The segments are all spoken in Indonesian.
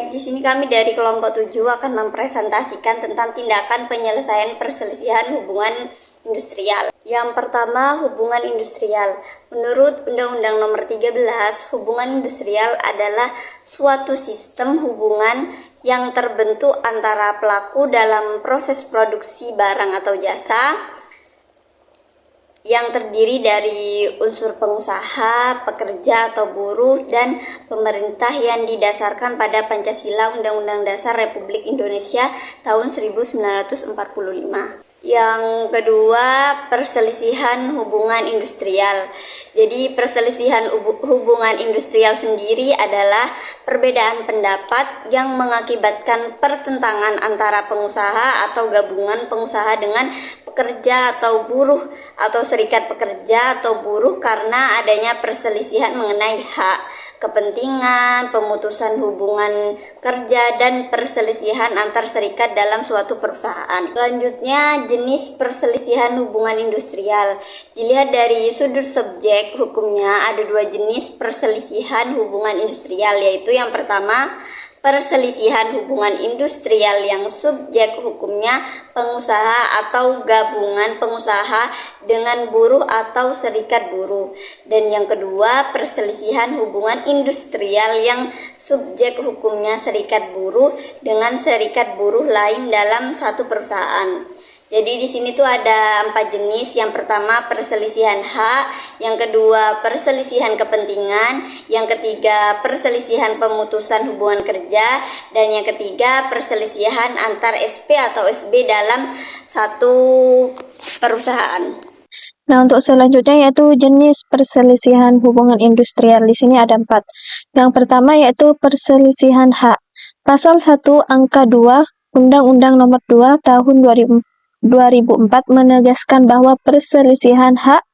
Baik, di sini kami dari kelompok 7 akan mempresentasikan tentang tindakan penyelesaian perselisihan hubungan industrial. Yang pertama, hubungan industrial. Menurut Undang-Undang Nomor 13, hubungan industrial adalah suatu sistem hubungan yang terbentuk antara pelaku dalam proses produksi barang atau jasa yang terdiri dari unsur pengusaha, pekerja atau buruh, dan pemerintah yang didasarkan pada Pancasila Undang-Undang Dasar Republik Indonesia tahun 1945. Yang kedua, perselisihan hubungan industrial. Jadi perselisihan hubungan industrial sendiri adalah perbedaan pendapat yang mengakibatkan pertentangan antara pengusaha atau gabungan pengusaha dengan pekerja atau buruh atau serikat pekerja atau buruh karena adanya perselisihan mengenai hak, kepentingan, pemutusan hubungan kerja, dan perselisihan antar serikat dalam suatu perusahaan. Selanjutnya, jenis perselisihan hubungan industrial. Dilihat dari sudut subjek hukumnya, ada dua jenis perselisihan hubungan industrial, yaitu yang pertama, perselisihan hubungan industrial yang subjek hukumnya pengusaha atau gabungan pengusaha dengan buruh atau serikat buruh. Dan yang kedua, perselisihan hubungan industrial yang subjek hukumnya serikat buruh dengan serikat buruh lain dalam satu perusahaan. Jadi di sini tuh ada 4 jenis. Yang pertama, perselisihan hak, yang kedua, perselisihan kepentingan, yang ketiga, perselisihan pemutusan hubungan kerja, dan yang ketiga, perselisihan antar SP atau SB dalam satu perusahaan. Nah, untuk selanjutnya yaitu jenis perselisihan hubungan industrial. Di sini ada 4. Yang pertama yaitu perselisihan hak. Pasal 1 angka 2 Undang-Undang Nomor 2 Tahun 2004 menegaskan bahwa perselisihan hak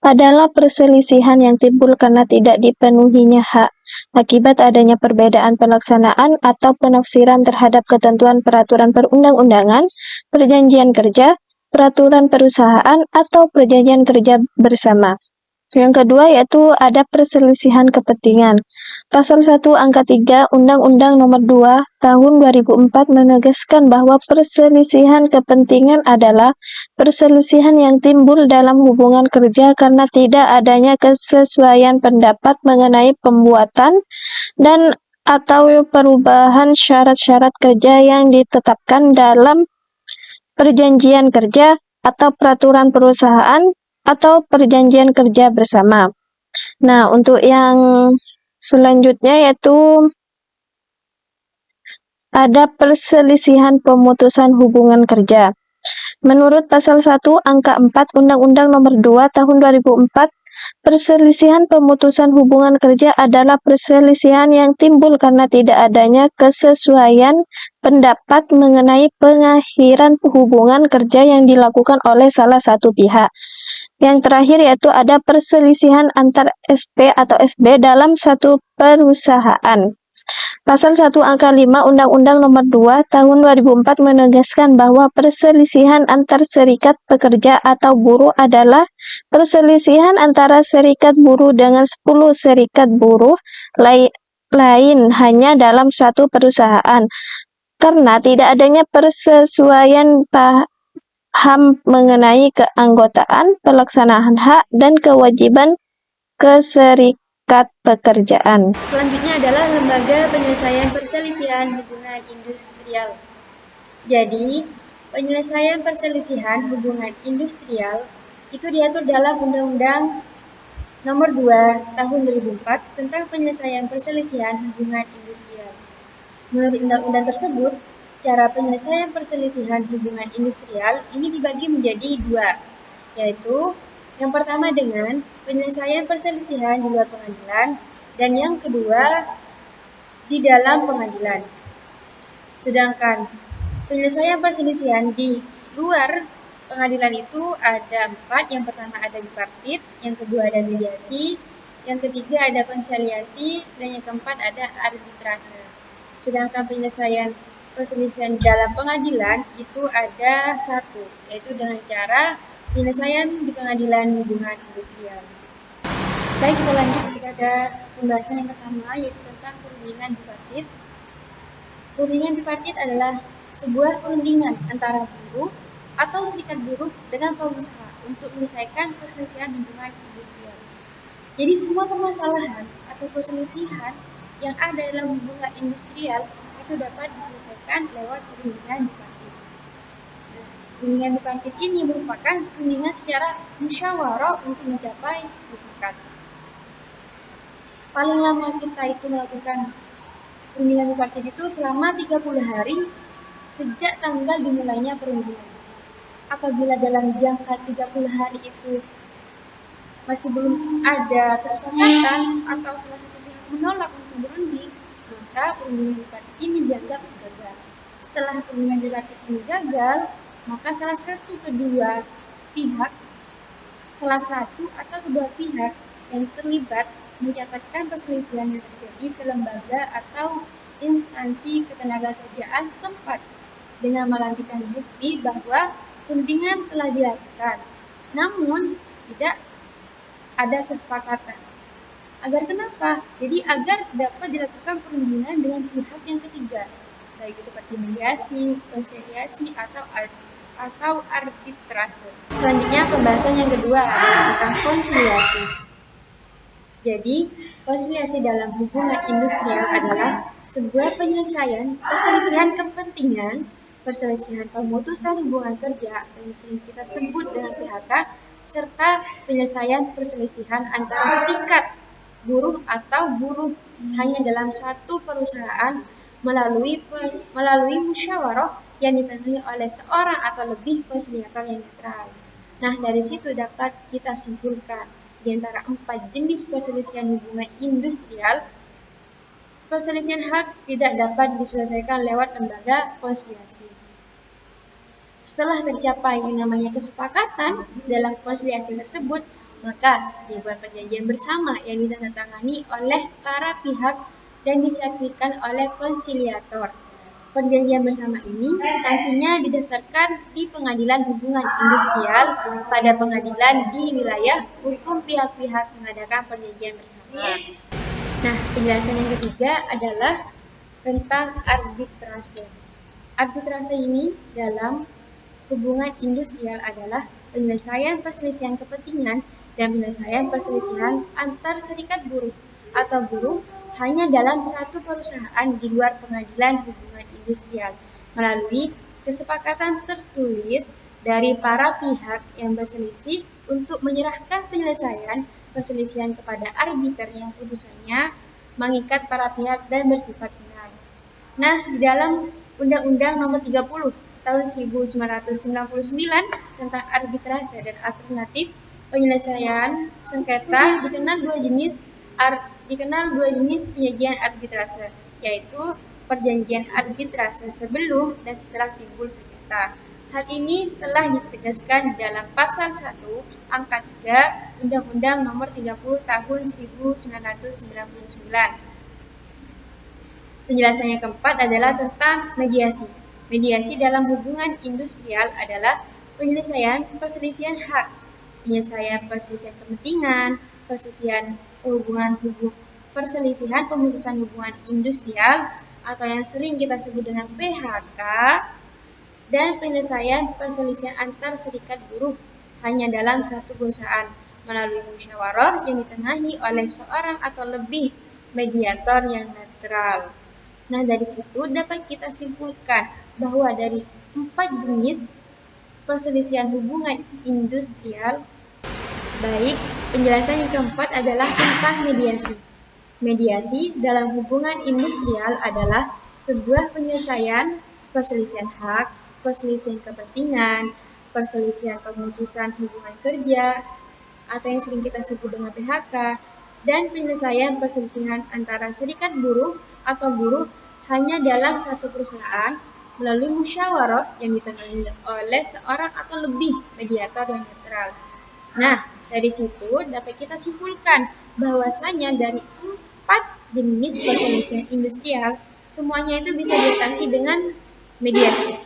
adalah perselisihan yang timbul karena tidak dipenuhinya hak akibat adanya perbedaan pelaksanaan atau penafsiran terhadap ketentuan peraturan perundang-undangan, perjanjian kerja, peraturan perusahaan, atau perjanjian kerja bersama. Yang kedua yaitu ada perselisihan kepentingan. Pasal 1 angka 3 Undang-Undang Nomor 2 Tahun 2004 menegaskan bahwa perselisihan kepentingan adalah perselisihan yang timbul dalam hubungan kerja karena tidak adanya kesesuaian pendapat mengenai pembuatan dan atau perubahan syarat-syarat kerja yang ditetapkan dalam perjanjian kerja atau peraturan perusahaan atau perjanjian kerja bersama. Nah, untuk yang selanjutnya yaitu ada perselisihan pemutusan hubungan kerja. Menurut pasal 1 angka 4 Undang-Undang Nomor 2 Tahun 2004, perselisihan pemutusan hubungan kerja adalah perselisihan yang timbul karena tidak adanya kesesuaian pendapat mengenai pengakhiran hubungan kerja yang dilakukan oleh salah satu pihak. Yang terakhir yaitu ada perselisihan antar SP atau SB dalam satu perusahaan. Pasal 1 angka 5 Undang-Undang Nomor 2 Tahun 2004 menegaskan bahwa perselisihan antar serikat pekerja atau buruh adalah perselisihan antara serikat buruh dengan 10 serikat buruh lain hanya dalam satu perusahaan. Karena tidak adanya persesuaian paham mengenai keanggotaan, pelaksanaan hak, dan kewajiban keserikat pekerjaan. Selanjutnya adalah lembaga penyelesaian perselisihan hubungan industrial. Jadi, penyelesaian perselisihan hubungan industrial itu diatur dalam Undang-Undang Nomor 2 Tahun 2004 tentang penyelesaian perselisihan hubungan industrial. Menurut undang-undang tersebut, cara penyelesaian perselisihan hubungan industrial ini dibagi menjadi 2, yaitu yang pertama dengan penyelesaian perselisihan di luar pengadilan dan yang kedua di dalam pengadilan. Sedangkan penyelesaian perselisihan di luar pengadilan itu ada 4. Yang pertama ada bipartit, yang kedua ada mediasi, yang ketiga ada konsiliasi, dan yang keempat ada arbitrase. Sedangkan penyelesaian perselisihan di dalam pengadilan itu ada 1, yaitu dengan cara penyelesaian di pengadilan hubungan industrial. Baik, kita lanjut kepada pembahasan yang pertama, yaitu tentang perundingan bipartit. Perundingan bipartit adalah sebuah perundingan antara buruh atau serikat buruh dengan pengusaha untuk menyelesaikan perselisihan hubungan industrial. Jadi semua permasalahan atau perselisihan yang ada dalam hubungan industrial itu dapat diselesaikan lewat perundingan bipartit. Perundingan bipartit ini merupakan perundingan secara musyawarah untuk mencapai mufakat. Paling lama kita itu melakukan perundingan bipartit itu selama 30 hari sejak tanggal dimulainya perundingan. Apabila dalam jangka 30 hari itu masih belum ada kesepakatan atau salah satu pihak menolak untuk berunding, maka perundingan bipartit ini dianggap gagal. Setelah perundingan bipartit ini gagal, maka salah satu atau kedua pihak yang terlibat mencatatkan perselisihan yang terjadi ke lembaga atau instansi ketenagakerjaan setempat dengan melampirkan bukti bahwa perundingan telah dilakukan, namun tidak ada kesepakatan. Agar kenapa? Jadi agar dapat dilakukan perundingan dengan pihak yang ketiga, baik seperti mediasi, konsiliasi, atau arbitrase. Selanjutnya pembahasan yang kedua adalah tentang konsiliasi. Jadi, konsiliasi dalam hubungan industrial adalah sebuah penyelesaian perselisihan kepentingan, perselisihan pemutusan hubungan kerja yang sering kita sebut dengan PHK, serta penyelesaian perselisihan antara serikat buruh atau buruh hanya dalam satu perusahaan melalui musyawarah yang ditentukan oleh seorang atau lebih konsiliator yang netral. Nah, dari situ dapat kita simpulkan di antara 4 jenis perselisihan hubungan industrial, perselisihan hak tidak dapat diselesaikan lewat lembaga konsiliasi. Setelah tercapai yang namanya kesepakatan dalam konsiliasi tersebut, maka dibuat perjanjian bersama yang ditandatangani oleh para pihak dan disaksikan oleh konsiliator. Perjanjian bersama ini nantinya didaftarkan di pengadilan hubungan industrial pada pengadilan di wilayah hukum pihak-pihak mengadakan perjanjian bersama. Nah, penjelasan yang ketiga adalah tentang arbitrase. Arbitrase ini dalam hubungan industrial adalah penyelesaian perselisihan kepentingan dan penyelesaian perselisihan antar serikat buruh atau buruh hanya dalam satu perusahaan di luar pengadilan hubungan industrial melalui kesepakatan tertulis dari para pihak yang berselisih untuk menyerahkan penyelesaian perselisihan kepada arbiter yang putusannya mengikat para pihak dan bersifat final. Nah, di dalam Undang-Undang Nomor 30 tahun 1999 tentang arbitrase dan alternatif penyelesaian sengketa dikenal dua jenis penyajian arbitrase, yaitu perjanjian arbitrase sebelum dan setelah timbul sengketa. Hal ini telah ditegaskan dalam pasal 1 angka 3 Undang-Undang Nomor 30 tahun 1999. Penjelasan yang keempat adalah tentang mediasi. Mediasi dalam hubungan industrial adalah penyelesaian perselisihan hak, penyelesaian perselisihan kepentingan, perselisihan pemutusan hubungan industrial atau yang sering kita sebut dengan PHK, dan penyelesaian perselisihan antar serikat buruh hanya dalam satu perusahaan melalui musyawarah yang ditengahi oleh seorang atau lebih mediator yang netral. Nah, dari situ dapat kita simpulkan bahwa dari 4 jenis perselisihan hubungan industrial, baik, penjelasan yang keempat adalah tentang mediasi. Mediasi dalam hubungan industrial adalah sebuah penyelesaian perselisihan hak, perselisihan kepentingan, perselisihan pemutusan hubungan kerja, atau yang sering kita sebut dengan PHK, dan penyelesaian perselisihan antara serikat buruh atau buruh hanya dalam satu perusahaan melalui musyawarah yang ditangani oleh seorang atau lebih mediator yang netral. Nah, dari situ dapat kita simpulkan bahwasanya dari 4 jenis perselisihan industrial, semuanya itu bisa diatasi dengan mediasi.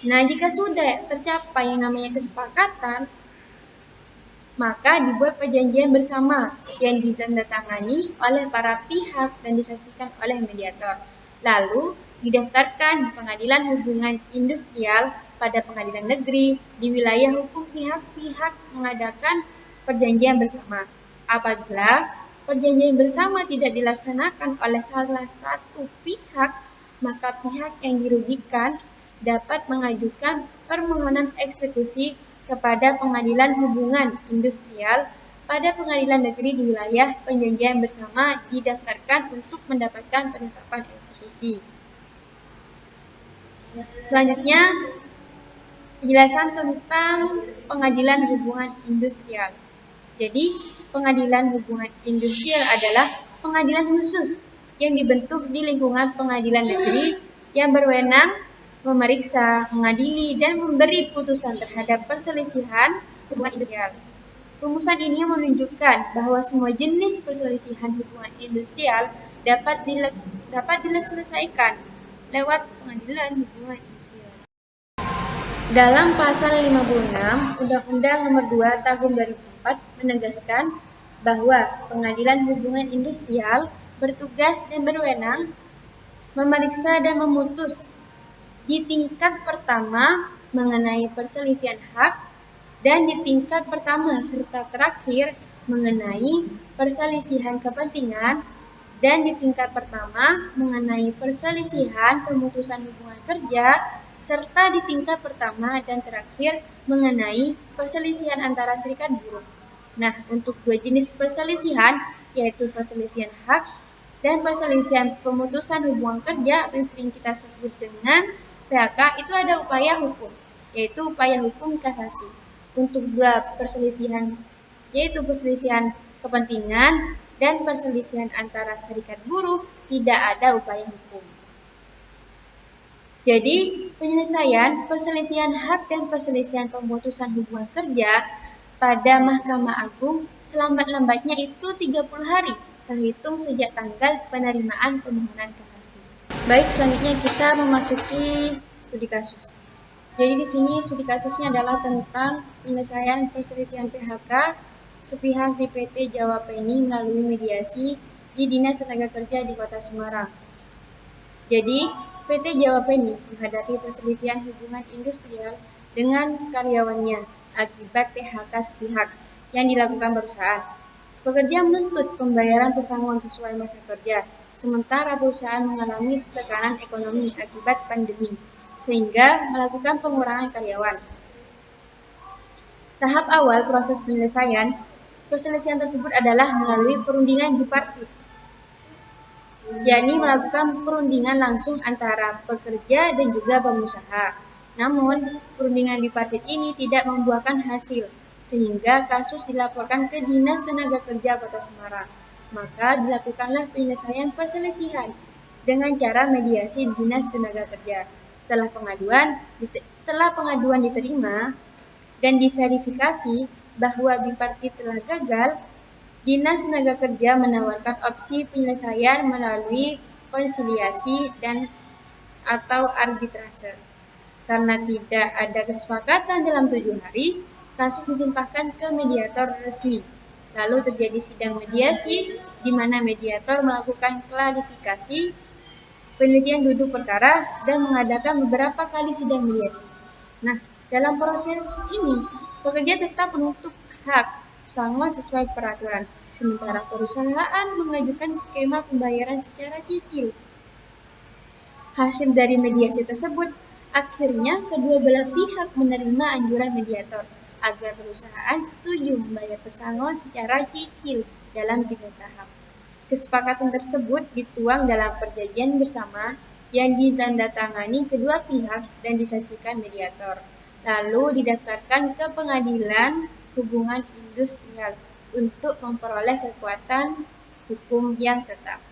Nah, jika sudah tercapai yang namanya kesepakatan, maka dibuat perjanjian bersama yang ditandatangani oleh para pihak dan disaksikan oleh mediator. Lalu didaftarkan di Pengadilan Hubungan Industrial pada pengadilan negeri di wilayah hukum pihak-pihak mengadakan perjanjian bersama. Apabila perjanjian bersama tidak dilaksanakan oleh salah satu pihak, maka pihak yang dirugikan dapat mengajukan permohonan eksekusi kepada Pengadilan Hubungan Industrial pada pengadilan negeri di wilayah perjanjian bersama didaftarkan untuk mendapatkan penetapan eksekusi. Selanjutnya, penjelasan tentang Pengadilan Hubungan Industrial. Jadi, Pengadilan Hubungan Industrial adalah pengadilan khusus yang dibentuk di lingkungan pengadilan negeri yang berwenang memeriksa, mengadili, dan memberi putusan terhadap perselisihan hubungan industrial. Rumusan ini menunjukkan bahwa semua jenis perselisihan hubungan industrial dapat diselesaikan lewat pengadilan hubungan industrial. Dalam pasal 56 Undang-Undang Nomor 2 Tahun 2004 menegaskan bahwa pengadilan hubungan industrial bertugas dan berwenang memeriksa dan memutus di tingkat pertama mengenai perselisihan hak dan di tingkat pertama serta terakhir mengenai perselisihan kepentingan dan di tingkat pertama mengenai perselisihan pemutusan hubungan kerja serta di tingkat pertama dan terakhir mengenai perselisihan antara serikat buruh. Nah, untuk dua jenis perselisihan yaitu perselisihan hak dan perselisihan pemutusan hubungan kerja atau yang sering kita sebut dengan PHK itu ada upaya hukum, yaitu upaya hukum kasasi. Untuk dua perselisihan yaitu perselisihan kepentingan dan perselisihan antara serikat buruh tidak ada upaya hukum. Jadi, penyelesaian perselisihan hak dan perselisihan pemutusan hubungan kerja pada Mahkamah Agung selambat-lambatnya itu 30 hari terhitung sejak tanggal penerimaan permohonan kasasi. Baik, selanjutnya kita memasuki studi kasus. Jadi di sini studi kasusnya adalah tentang penyelesaian perselisihan PHK sepihak di PT Jawa Peni melalui mediasi di Dinas Tenaga Kerja di Kota Semarang. Jadi, PT Jawa Peni menghadapi perselisihan hubungan industrial dengan karyawannya akibat PHK sepihak yang dilakukan perusahaan. Pekerja menuntut pembayaran pesangon sesuai masa kerja, sementara perusahaan mengalami tekanan ekonomi akibat pandemi, sehingga melakukan pengurangan karyawan. Tahap awal proses penyelesaian perselisihan tersebut adalah melalui perundingan bipartit, yakni melakukan perundingan langsung antara pekerja dan juga pengusaha. Namun, perundingan bipartit ini tidak membuahkan hasil, sehingga kasus dilaporkan ke Dinas Tenaga Kerja Kota Semarang. Maka dilakukanlah penyelesaian perselisihan dengan cara mediasi Dinas Tenaga Kerja. Setelah pengaduan diterima dan diverifikasi bahwa bipartit telah gagal, Dinas Tenaga Kerja menawarkan opsi penyelesaian melalui konsiliasi dan atau arbitrase. Karena tidak ada kesepakatan dalam 7 hari, kasus dilimpahkan ke mediator resmi. Lalu terjadi sidang mediasi, di mana mediator melakukan klarifikasi, penelitian duduk perkara, dan mengadakan beberapa kali sidang mediasi. Nah, dalam proses ini, pekerja tetap menuntut hak pesangon sesuai peraturan, sementara perusahaan mengajukan skema pembayaran secara cicil. Hasil dari mediasi tersebut, akhirnya kedua belah pihak menerima anjuran mediator agar perusahaan setuju membayar pesangon secara cicil dalam 3 tahap. Kesepakatan tersebut dituang dalam perjanjian bersama yang ditandatangani kedua pihak dan disaksikan mediator, lalu didaftarkan ke Pengadilan Hubungan Industrial untuk memperoleh kekuatan hukum yang tetap.